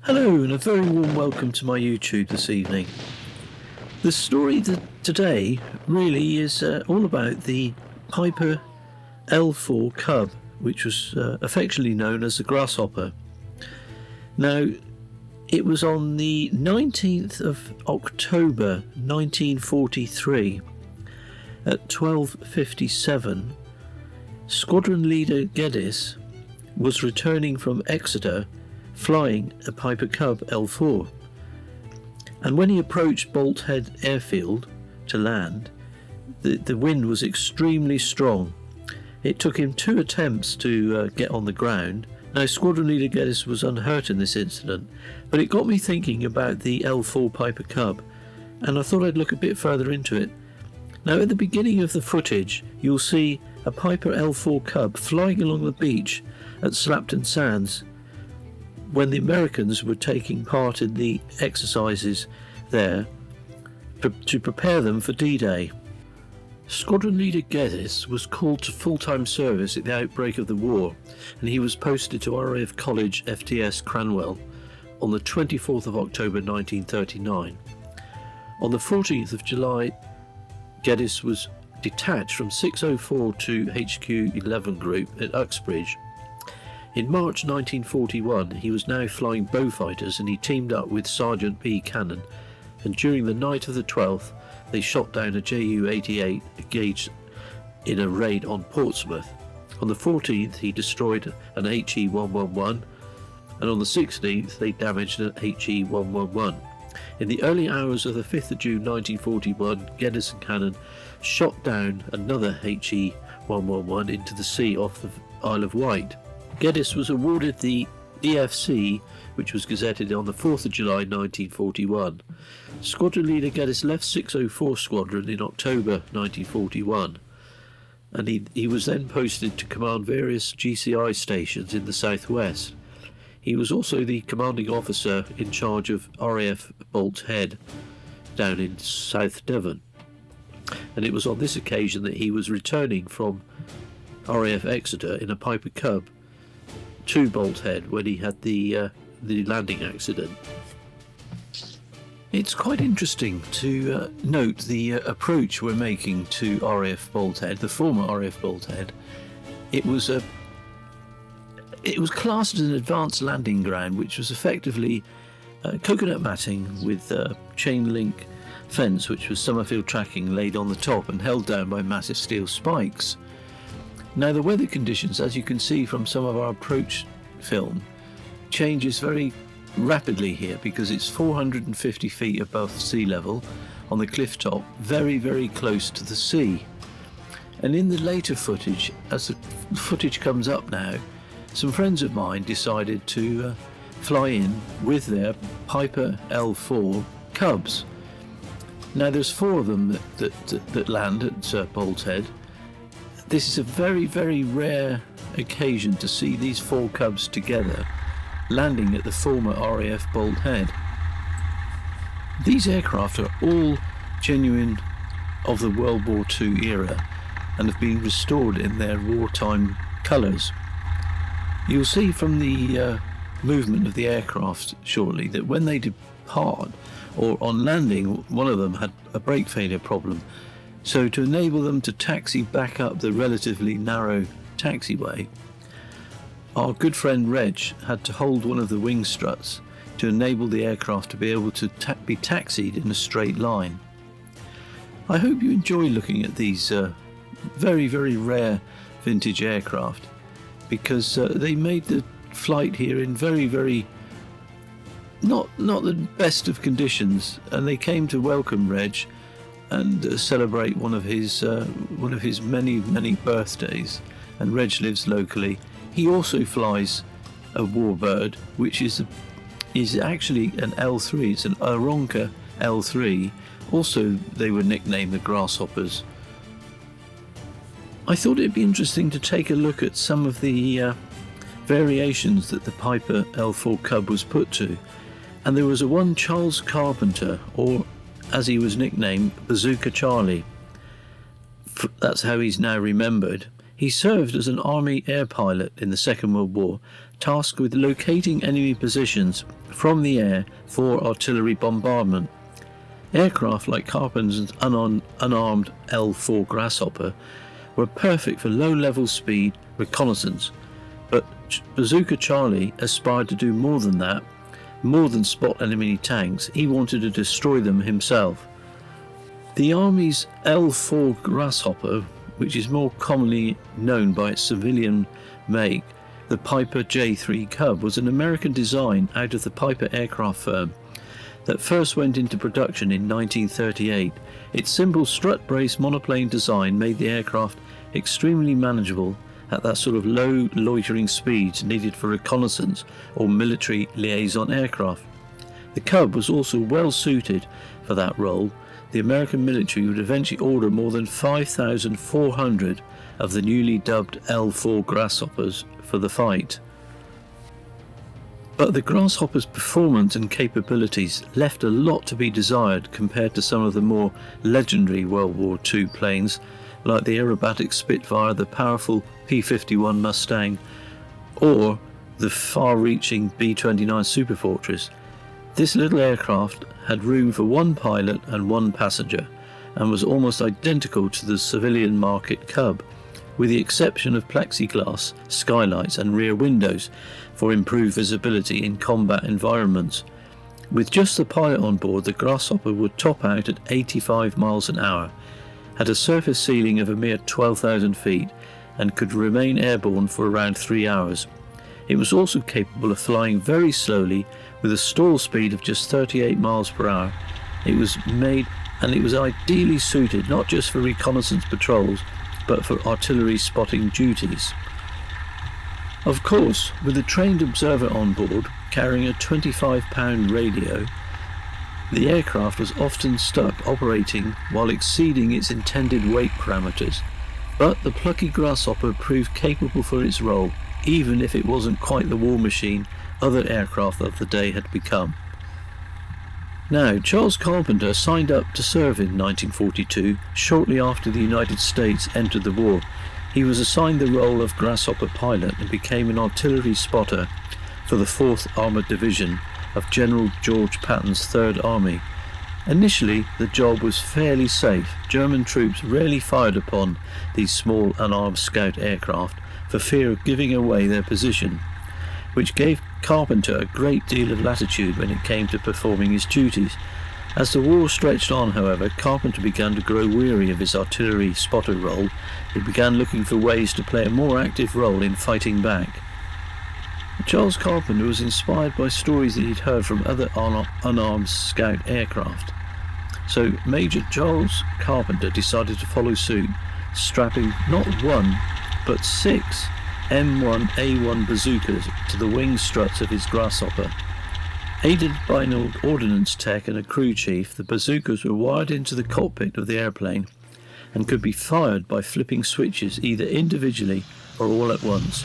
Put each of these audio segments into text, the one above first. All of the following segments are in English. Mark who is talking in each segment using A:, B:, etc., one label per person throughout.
A: Hello and a very warm welcome to my YouTube this evening. The story today really is all about the Piper L4 Cub, which was affectionately known as the Grasshopper. Now, it was on the 19th of October 1943 at 12:57, Squadron Leader Geddes was returning from Exeter flying a Piper Cub L4, and when he approached Bolt Head airfield to land, the wind was extremely strong. It took him 2 attempts to get on the ground. Now, Squadron Leader Geddes was unhurt in this incident, but it got me thinking about the L4 Piper Cub, and I thought I'd look a bit further into it. Now, at the beginning of the footage, you'll see a Piper L4 Cub flying along the beach at Slapton Sands when the Americans were taking part in the exercises there to prepare them for D-Day. Squadron Leader Geddes was called to full-time service at the outbreak of the war, and he was posted to RAF College FTS Cranwell on the 24th of October 1939. On the 14th of July, Geddes was detached from 604 to HQ 11 Group at Uxbridge. In March 1941, he was now flying Beaufighters, and he teamed up with Sergeant P. Cannon, and during the night of the 12th, they shot down a Ju-88 engaged in a raid on Portsmouth. On the 14th, he destroyed an HE-111, and on the 16th, they damaged an HE-111. In the early hours of the 5th of June 1941, Geddes and Cannon shot down another HE-111 into the sea off the Isle of Wight. Geddes was awarded the DFC, which was gazetted on the 4th of July 1941. Squadron Leader Geddes left 604 Squadron in October 1941, and he was then posted to command various GCI stations in the southwest. He was also the commanding officer in charge of RAF Bolt Head down in South Devon, and it was on this occasion that he was returning from RAF Exeter in a Piper Cub to Bolt Head when he had the landing accident. It's quite interesting to note the approach we're making to RAF Bolt Head, the former RAF Bolt Head. It was classed as an advanced landing ground, which was effectively coconut matting with chain link fence, which was Summerfield tracking laid on the top and held down by massive steel spikes. Now, the weather conditions, as you can see from some of our approach film, changes very rapidly here because it's 450 feet above sea level on the cliff top, very, very close to the sea. And in the later footage, as the footage comes up now, some friends of mine decided to fly in with their Piper L4 Cubs. Now, there's 4 of them that land at Bolt Head. This is a very, very rare occasion to see these 4 Cubs together landing at the former RAF Bolt Head. These aircraft are all genuine of the World War II era and have been restored in their wartime colours. You'll see from the movement of the aircraft shortly that when they depart or on landing, one of them had a brake failure problem. So to enable them to taxi back up the relatively narrow taxiway, our good friend Reg had to hold one of the wing struts to enable the aircraft to be able to be taxied in a straight line. I hope you enjoy looking at these very, very rare vintage aircraft, because they made the flight here in very, very not the best of conditions, and they came to welcome Reg and celebrate one of his many birthdays. And Reg lives locally. He also flies a warbird, which is actually an L3. It's an Aronca L3. Also, they were nicknamed the Grasshoppers. I thought it'd be interesting to take a look at some of the variations that the Piper L4 Cub was put to. And there was a one Charles Carpenter, or as he was nicknamed, Bazooka Charlie. That's how he's now remembered. He served as an army air pilot in the Second World War, tasked with locating enemy positions from the air for artillery bombardment. Aircraft like Carpenter's unarmed L4 Grasshopper were perfect for low-level speed reconnaissance, but Bazooka Charlie aspired to do more than that, more than spot enemy tanks. He wanted to destroy them himself. The Army's L4 Grasshopper, which is more commonly known by its civilian make, the Piper J3 Cub, was an American design out of the Piper aircraft firm that first went into production in 1938. Its simple strut-brace monoplane design made the aircraft extremely manageable at that sort of low loitering speeds needed for reconnaissance or military liaison aircraft. The Cub was also well suited for that role. The American military would eventually order more than 5,400 of the newly dubbed L4 Grasshoppers for the fight. But the Grasshopper's performance and capabilities left a lot to be desired compared to some of the more legendary World War II planes like the aerobatic Spitfire, the powerful P-51 Mustang, or the far-reaching B-29 Superfortress. This little aircraft had room for one pilot and one passenger, and was almost identical to the civilian market Cub, with the exception of plexiglass skylights and rear windows for improved visibility in combat environments. With just the pilot on board, the Grasshopper would top out at 85 miles an hour, had a surface ceiling of a mere 12,000 feet, and could remain airborne for around 3 hours. It was also capable of flying very slowly with a stall speed of just 38 miles per hour. It was ideally suited not just for reconnaissance patrols, but for artillery spotting duties. Of course, with a trained observer on board carrying a 25-pound radio, the aircraft was often stuck operating while exceeding its intended weight parameters, but the plucky Grasshopper proved capable for its role, even if it wasn't quite the war machine other aircraft of the day had become. Now, Charles Carpenter signed up to serve in 1942, shortly after the United States entered the war. He was assigned the role of Grasshopper pilot and became an artillery spotter for the 4th Armoured Division of General George Patton's 3rd Army. Initially, the job was fairly safe. German troops rarely fired upon these small unarmed scout aircraft for fear of giving away their position, which gave Carpenter a great deal of latitude when it came to performing his duties. As the war stretched on, however, Carpenter began to grow weary of his artillery spotter role. He began looking for ways to play a more active role in fighting back. Charles Carpenter was inspired by stories that he'd heard from other unarmed scout aircraft. So Major Charles Carpenter decided to follow suit, strapping not one, but 6 M1A1 bazookas to the wing struts of his Grasshopper. Aided by an ordnance tech and a crew chief, the bazookas were wired into the cockpit of the airplane and could be fired by flipping switches either individually or all at once.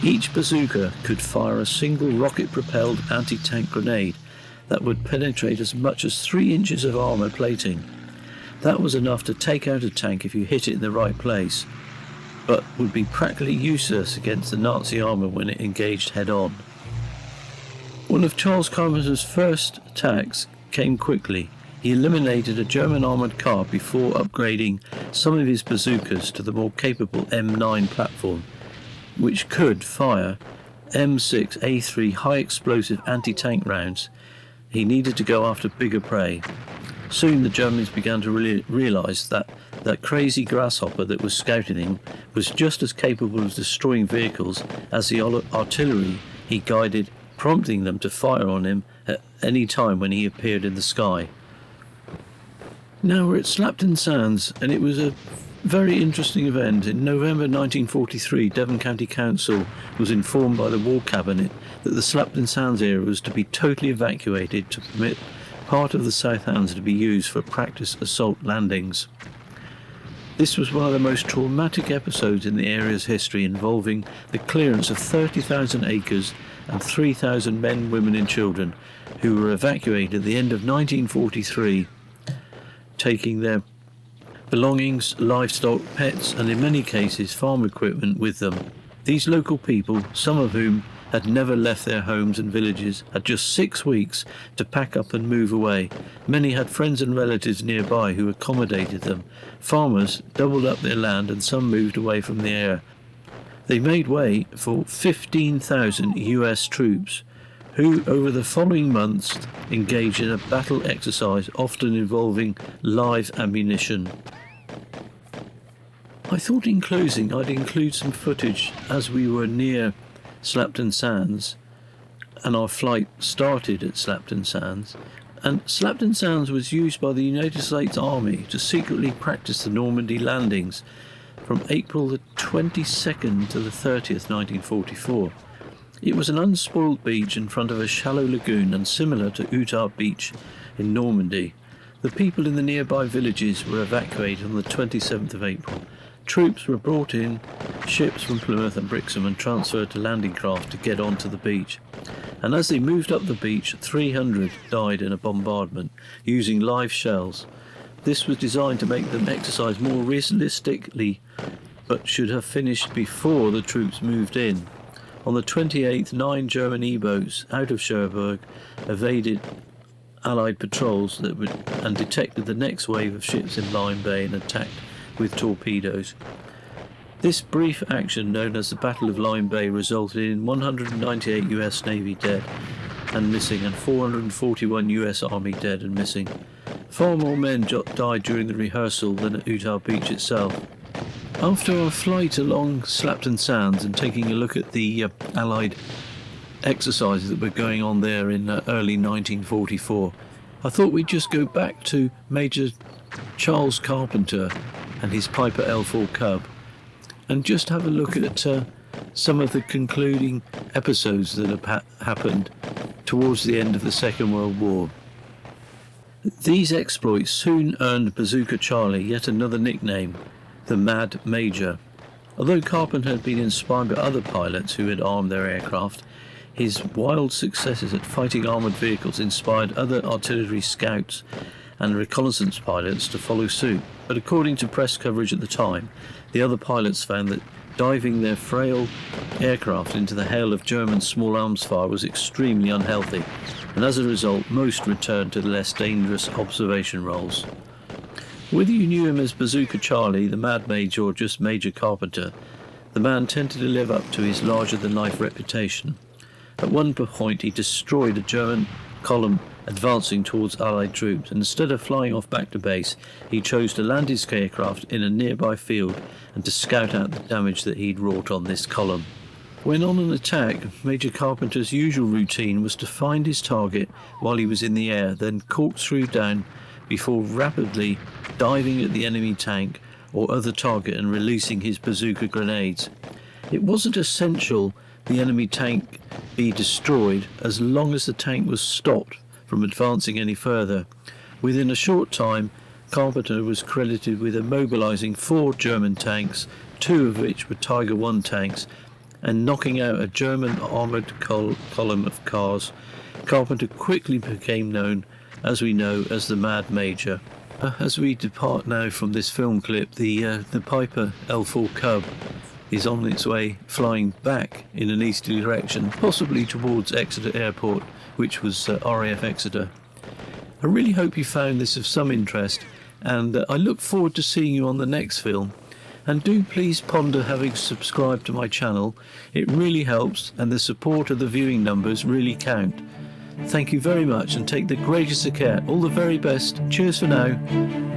A: Each bazooka could fire a single rocket-propelled anti-tank grenade that would penetrate as much as 3 inches of armour plating. That was enough to take out a tank if you hit it in the right place, but would be practically useless against the Nazi armour when it engaged head-on. One of Charles Carpenter's first attacks came quickly. He eliminated a German armoured car before upgrading some of his bazookas to the more capable M9 platform, which could fire M6A3 high-explosive anti-tank rounds. He needed to go after bigger prey. Soon the Germans began to realise that that crazy Grasshopper that was scouting him was just as capable of destroying vehicles as the artillery he guided, prompting them to fire on him at any time when he appeared in the sky. Now we're at Slapton Sands, and it was a very interesting event. In November 1943, Devon County Council was informed by the War Cabinet that the Slapton Sands area was to be totally evacuated to permit part of the Southdowns to be used for practice assault landings. This was one of the most traumatic episodes in the area's history, involving the clearance of 30,000 acres and 3,000 men, women and children who were evacuated at the end of 1943, taking their belongings, livestock, pets and in many cases farm equipment with them. These local people, some of whom had never left their homes and villages, had just 6 weeks to pack up and move away. Many had friends and relatives nearby who accommodated them. Farmers doubled up their land and some moved away from the area. They made way for 15,000 US troops, who over the following months engaged in a battle exercise often involving live ammunition. I thought in closing I'd include some footage as we were near Slapton Sands, and our flight started at Slapton Sands. And Slapton Sands was used by the United States Army to secretly practice the Normandy landings from April the 22nd to the 30th, 1944. It was an unspoiled beach in front of a shallow lagoon and similar to Utah Beach in Normandy. The people in the nearby villages were evacuated on the 27th of April. Troops were brought in, ships from Plymouth and Brixham, and transferred to landing craft to get onto the beach. And as they moved up the beach, 300 died in a bombardment using live shells. This was designed to make them exercise more realistically, but should have finished before the troops moved in. On the 28th, 9 German E-boats out of Cherbourg evaded Allied patrols and detected the next wave of ships in Lyme Bay and attacked with torpedoes. This brief action, known as the Battle of Lyme Bay, resulted in 198 US Navy dead and missing and 441 US Army dead and missing. Far more men died during the rehearsal than at Utah Beach itself. After our flight along Slapton Sands and taking a look at the Allied exercises that were going on there in early 1944, I thought we'd just go back to Major Charles Carpenter and his Piper L4 Cub and just have a look at some of the concluding episodes that have happened towards the end of the Second World War. These exploits soon earned Bazooka Charlie yet another nickname, the Mad Major. Although Carpenter had been inspired by other pilots who had armed their aircraft, his wild successes at fighting armoured vehicles inspired other artillery scouts and reconnaissance pilots to follow suit. But according to press coverage at the time, the other pilots found that diving their frail aircraft into the hail of German small arms fire was extremely unhealthy, and as a result most returned to the less dangerous observation roles. Whether you knew him as Bazooka Charlie, the Mad Major, or just Major Carpenter, the man tended to live up to his larger-than-life reputation. At one point he destroyed a German column advancing towards Allied troops, and instead of flying off back to base, he chose to land his aircraft in a nearby field and to scout out the damage that he'd wrought on this column. When on an attack, Major Carpenter's usual routine was to find his target while he was in the air, then corkscrew down before rapidly diving at the enemy tank or other target and releasing his bazooka grenades. It wasn't essential the enemy tank be destroyed as long as the tank was stopped from advancing any further. Within a short time, Carpenter was credited with immobilizing 4 German tanks, 2 of which were Tiger I tanks, and knocking out a German armoured column of cars. Carpenter quickly became known, as we know, as the Mad Major. As we depart now from this film clip, the Piper L4 Cub is on its way flying back in an easterly direction, possibly towards Exeter Airport, which was RAF Exeter. I really hope you found this of some interest, and I look forward to seeing you on the next film. And do please ponder having subscribed to my channel. It really helps, and the support of the viewing numbers really count. Thank you very much, and take the greatest of care. All the very best. Cheers for now.